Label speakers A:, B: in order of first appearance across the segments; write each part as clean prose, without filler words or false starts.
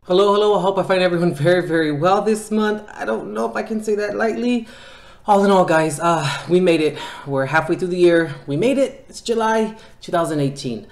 A: Hello, hello. I hope I find everyone very well this month. I don't know if I can say that lightly. All in all, guys, we made it. We're halfway through the year. We made it. It's July 2018.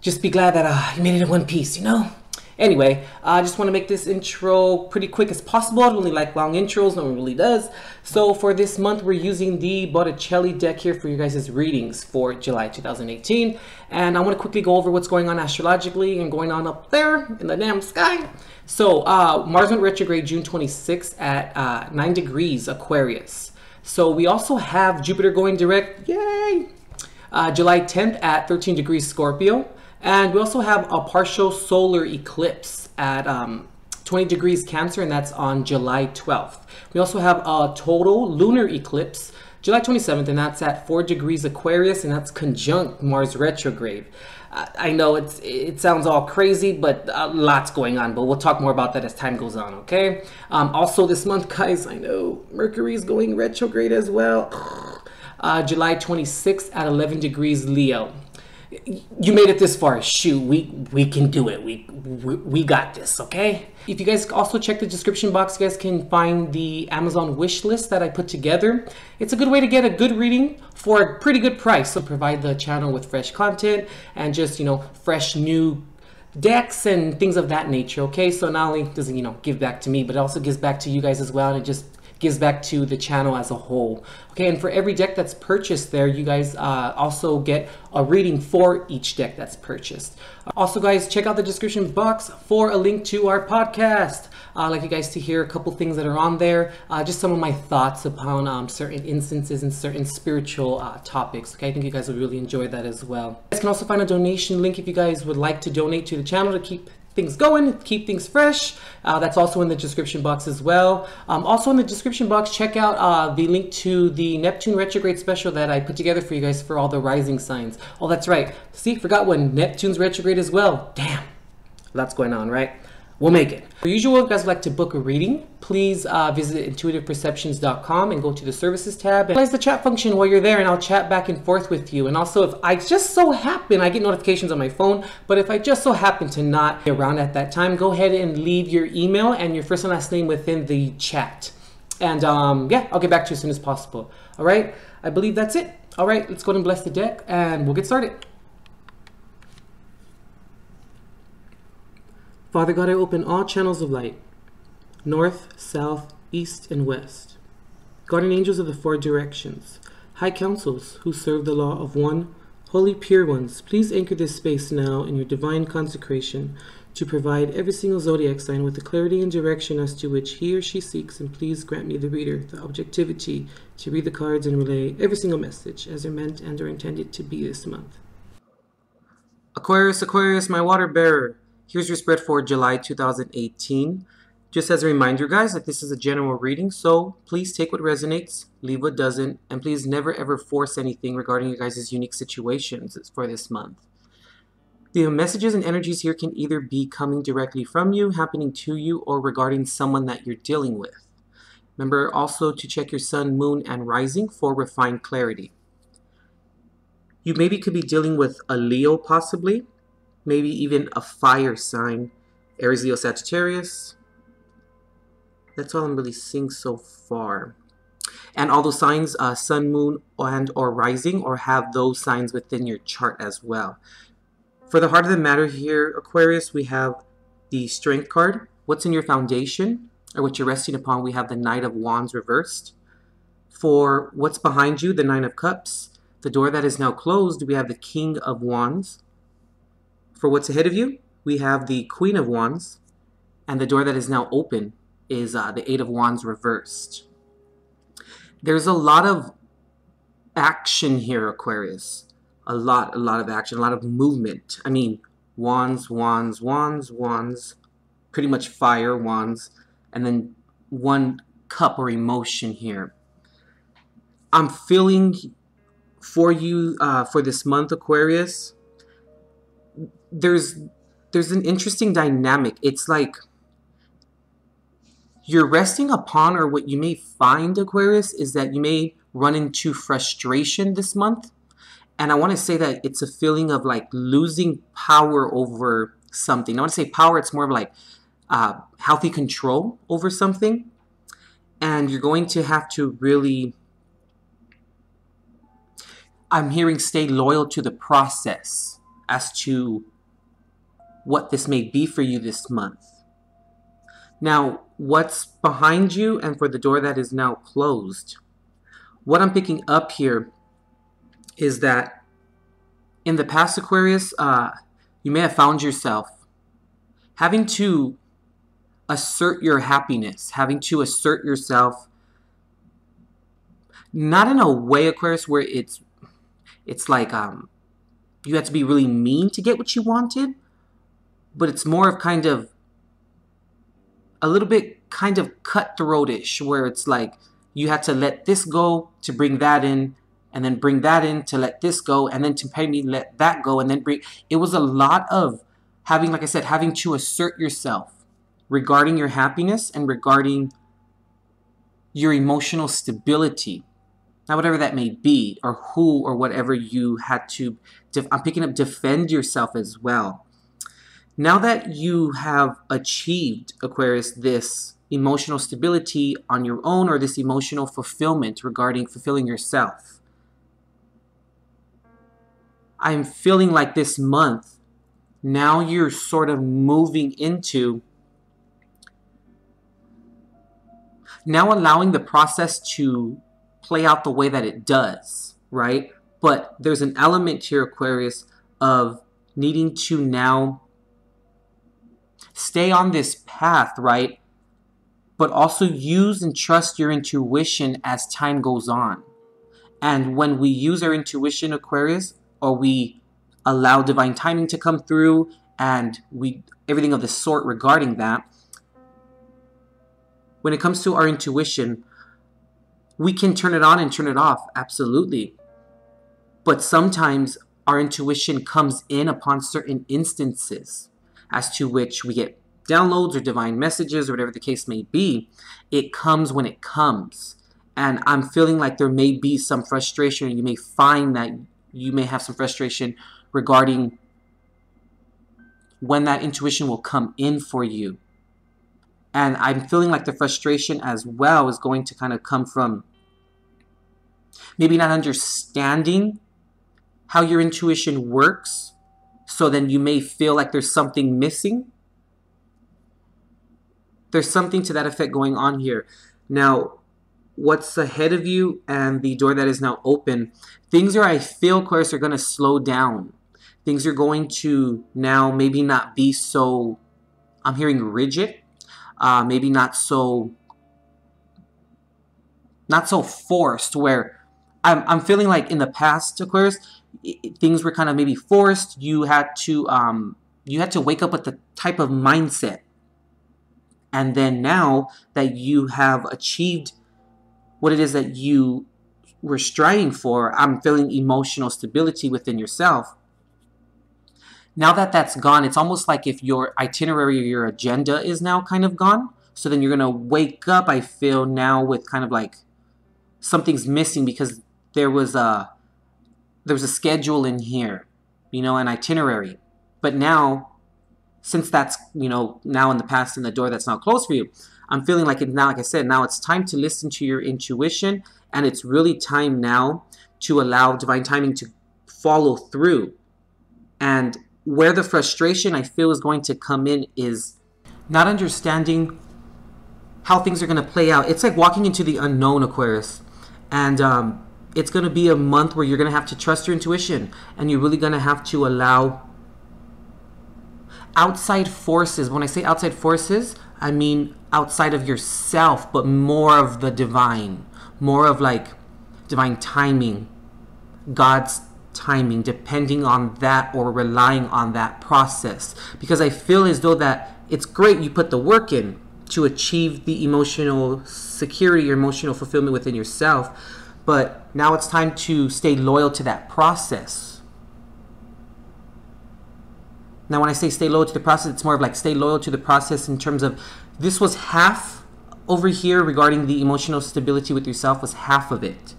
A: Just be glad that you made it in one piece, you know? Anyway, I just want to make this intro pretty quick as possible. I don't really like long intros. No one really does. So for this month, we're using the Botticelli deck here for you guys' readings for July 2018. And I want to quickly go over what's going on astrologically and going on up there in the damn sky. So Mars went retrograde June 26th at 9 degrees Aquarius. So we also have Jupiter going direct, yay! July 10th at 13 degrees Scorpio. And we also have a partial solar eclipse at 20 degrees Cancer, and that's on July 12th. We also have a total lunar eclipse, July 27th, and that's at 4 degrees Aquarius, and that's conjunct Mars retrograde. I know it sounds all crazy, but lots going on, but we'll talk more about that as time goes on, okay? Also this month, guys, I know Mercury's going retrograde as well. July 26th at 11 degrees Leo. You made it this far. Shoot, we can do it. We got this, okay? If you guys also check the description box, you guys can find the Amazon wish list that I put together. It's a good way to get a good reading for a pretty good price. So provide the channel with fresh content and just, you know, fresh new decks and things of that nature, okay? So not only does it, you know, give back to me, but it also gives back to you guys as well, and it just gives back to the channel as a whole. Okay, and for every deck that's purchased there, you guys also get a reading for each deck that's purchased. Also, guys, check out the description box for a link to our podcast. I'd like you guys to hear a couple things that are on there, just some of my thoughts upon certain instances and certain spiritual topics. Okay, I think you guys would really enjoy that as well. You guys can also find a donation link if you guys would like to donate to the channel to keep things going, keep things fresh. That's also in the description box as well. Also in the description box, check out the link to the Neptune retrograde special that I put together for you guys for all the rising signs. Oh, that's right. See, forgot one. Neptune's retrograde as well. Damn, lots going on, right? We'll make it. For usual, if you guys would like to book a reading, please visit intuitiveperceptions.com and go to the services tab and utilize the chat function while you're there, and I'll chat back and forth with you. And also, if I just so happen, I get notifications on my phone, but if I just so happen to not be around at that time, go ahead and leave your email and your first and last name within the chat. And yeah, I'll get back to you as soon as possible. All right, I believe that's it. All right, let's go ahead and bless the deck and we'll get started. Father God, I open all channels of light, north, south, east, and west. Guardian angels of the four directions, high councils who serve the law of one, holy pure ones, please anchor this space now in your divine consecration to provide every single zodiac sign with the clarity and direction as to which he or she seeks, and please grant me, the reader, the objectivity to read the cards and relay every single message as they're meant and are intended to be this month. Aquarius, Aquarius, my water bearer. Here's your spread for July 2018. Just as a reminder, guys, that this is a general reading, so please take what resonates, leave what doesn't, and please never ever force anything regarding your guys' unique situations for this month. The messages and energies here can either be coming directly from you, happening to you, or regarding someone that you're dealing with. Remember also to check your sun, moon, and rising for refined clarity. You maybe could be dealing with a Leo possibly, maybe even a fire sign, Aries, Leo, Sagittarius. That's all I'm really seeing so far. And all those signs, sun, moon, and or rising, or have those signs within your chart as well. For the heart of the matter here, Aquarius, we have the Strength card. What's in your foundation, or what you're resting upon, we have the Knight of Wands reversed. For what's behind you, the Nine of Cups. The door that is now closed, we have the King of Wands. For what's ahead of you, we have the Queen of Wands, and the door that is now open is the Eight of Wands reversed. There's a lot of action here, Aquarius. A lot of action, a lot of movement. I mean, wands, wands, wands, wands, pretty much fire, wands, and then one cup or emotion here. I'm feeling for you for this month, Aquarius, there's an interesting dynamic. It's like you're resting upon, or what you may find, Aquarius, is that you may run into frustration this month. And I want to say that it's a feeling of like losing power over something. I want to say power, it's more of like healthy control over something. And you're going to have to really, I'm hearing, stay loyal to the process as to what this may be for you this month. Now, what's behind you and for the door that is now closed? What I'm picking up here is that in the past, Aquarius, you may have found yourself having to assert your happiness, having to assert yourself, not in a way, Aquarius, where it's like you had to be really mean to get what you wanted, but it's more of kind of a little bit kind of cutthroatish, where it's like you had to let this go to bring that in, and then bring that in to let this go, and then to pay me let that go, and then bring. It was a lot of having, like I said, having to assert yourself regarding your happiness and regarding your emotional stability. Now, whatever that may be, or who, or whatever you had to, I'm picking up defend yourself as well. Now that you have achieved, Aquarius, this emotional stability on your own, or this emotional fulfillment regarding fulfilling yourself, I'm feeling like this month, now you're sort of moving into now allowing the process to play out the way that it does, right? But there's an element here, Aquarius, of needing to now stay on this path, right? But also use and trust your intuition as time goes on. And when we use our intuition, Aquarius, or we allow divine timing to come through and everything of the sort regarding that, when it comes to our intuition, we can turn it on and turn it off, absolutely. But sometimes our intuition comes in upon certain instances as to which we get downloads or divine messages or whatever the case may be. It comes when it comes. And I'm feeling like there may be some frustration. You may find that you may have some frustration regarding when that intuition will come in for you. And I'm feeling like the frustration as well is going to kind of come from maybe not understanding how your intuition works. So then you may feel like there's something missing. There's something to that effect going on here. Now, what's ahead of you and the door that is now open, things are, I feel, Aquarius, are going to slow down. Things are going to now maybe not be so, I'm hearing rigid. Maybe not so forced, where I'm feeling like in the past, Aquarius, things were kind of maybe forced. You had to wake up with the type of mindset. And then now that you have achieved what it is that you were striving for, I'm feeling emotional stability within yourself. Now that that's gone, it's almost like if your itinerary or your agenda is now kind of gone. So then you're going to wake up, I feel, now with kind of like something's missing, because there was a schedule in here, an itinerary. But now, since that's, now in the past and the door that's now closed for you, I'm feeling like now, like I said, now it's time to listen to your intuition, and it's really time now to allow divine timing to follow through. And where the frustration, I feel, is going to come in is not understanding how things are going to play out. It's like walking into the unknown, Aquarius. And it's going to be a month where you're going to have to trust your intuition. And you're really going to have to allow outside forces. When I say outside forces, I mean outside of yourself, but more of the divine. More of like divine timing, God's timing, depending on that or relying on that process. Because I feel as though that it's great you put the work in to achieve the emotional security or emotional fulfillment within yourself, but now it's time to stay loyal to that process. Now when I say stay loyal to the process, it's more of like stay loyal to the process in terms of this was half over here regarding the emotional stability with yourself, was half of it.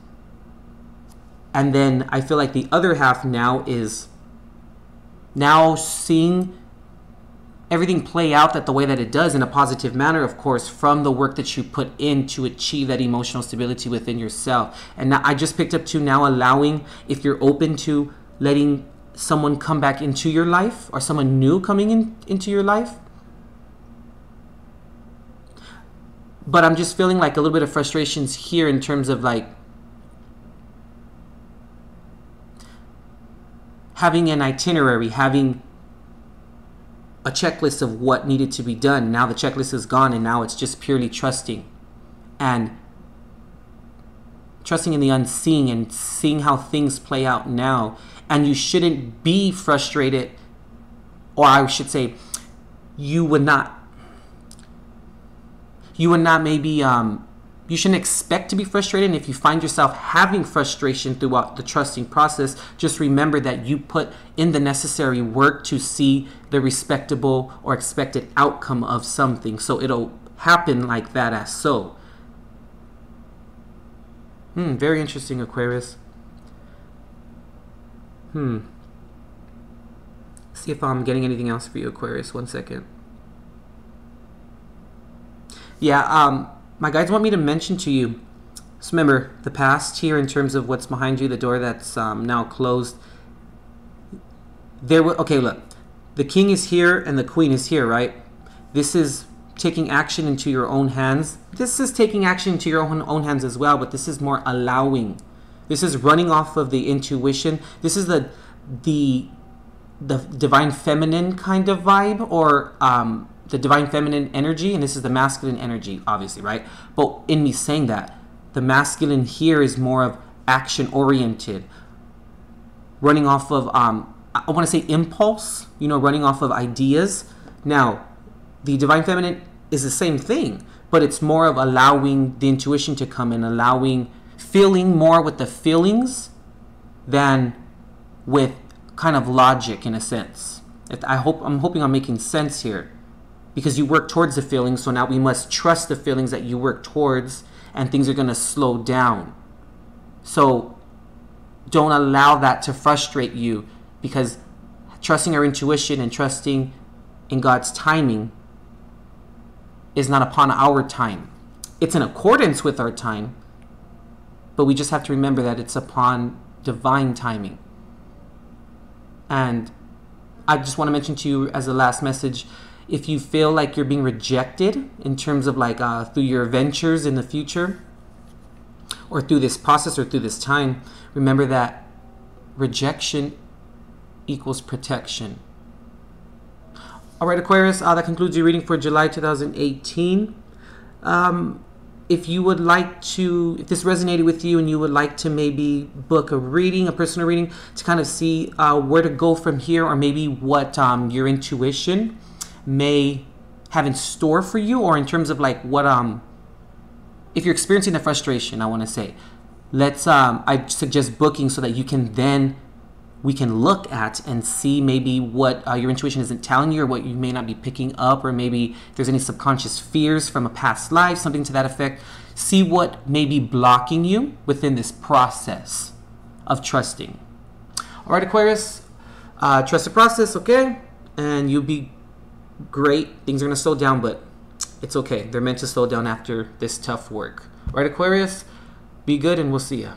A: And then I feel like the other half now is now seeing everything play out that the way that it does in a positive manner, of course, from the work that you put in to achieve that emotional stability within yourself. And now I just picked up to now allowing, if you're open to letting someone come back into your life or someone new coming into your life. But I'm just feeling like a little bit of frustrations here in terms of like having an itinerary, having a checklist of what needed to be done. Now the checklist is gone and now it's just purely trusting. And trusting in the unseen and seeing how things play out now. And you shouldn't be frustrated, or I should say, you would not maybe, you shouldn't expect to be frustrated. And if you find yourself having frustration throughout the trusting process, just remember that you put in the necessary work to see the respectable or expected outcome of something. So it'll happen like that as so. Very interesting, Aquarius. See if I'm getting anything else for you, Aquarius. 1 second. Yeah, my guides want me to mention to you, just remember the past here in terms of what's behind you, the door that's now closed. Okay, look, the king is here and the queen is here, right? This is taking action into your own hands. This is taking action into your own hands as well, but this is more allowing. This is running off of the intuition. This is the divine feminine kind of vibe, or the divine feminine energy, and this is the masculine energy, obviously, right? But in me saying that, the masculine here is more of action oriented, running off of I want to say impulse, you know, running off of ideas. Now the divine feminine is the same thing, but it's more of allowing the intuition to come in, allowing feeling more with the feelings than with kind of logic, in a sense. I'm hoping I'm making sense here. Because you work towards the feelings, so now we must trust the feelings that you work towards, and things are going to slow down. So don't allow that to frustrate you, because trusting our intuition and trusting in God's timing is not upon our time. It's in accordance with our time, but we just have to remember that it's upon divine timing. And I just want to mention to you as a last message, if you feel like you're being rejected in terms of like through your ventures in the future, or through this process or through this time, remember that rejection equals protection. All right, Aquarius, that concludes your reading for July 2018. If you would like to, if this resonated with you and you would like to maybe book a reading, a personal reading, to kind of see where to go from here, or maybe what your intuition may have in store for you, or in terms of like what if you're experiencing the frustration, I want to say, let's I suggest booking so that we can look at and see maybe what your intuition isn't telling you, or what you may not be picking up, or maybe if there's any subconscious fears from a past life, something to that effect. See what may be blocking you within this process of trusting. All right, Aquarius, trust the process, okay? And you'll be great. Things are going to slow down, but it's okay. They're meant to slow down after this tough work. All right, Aquarius, be good, and we'll see ya.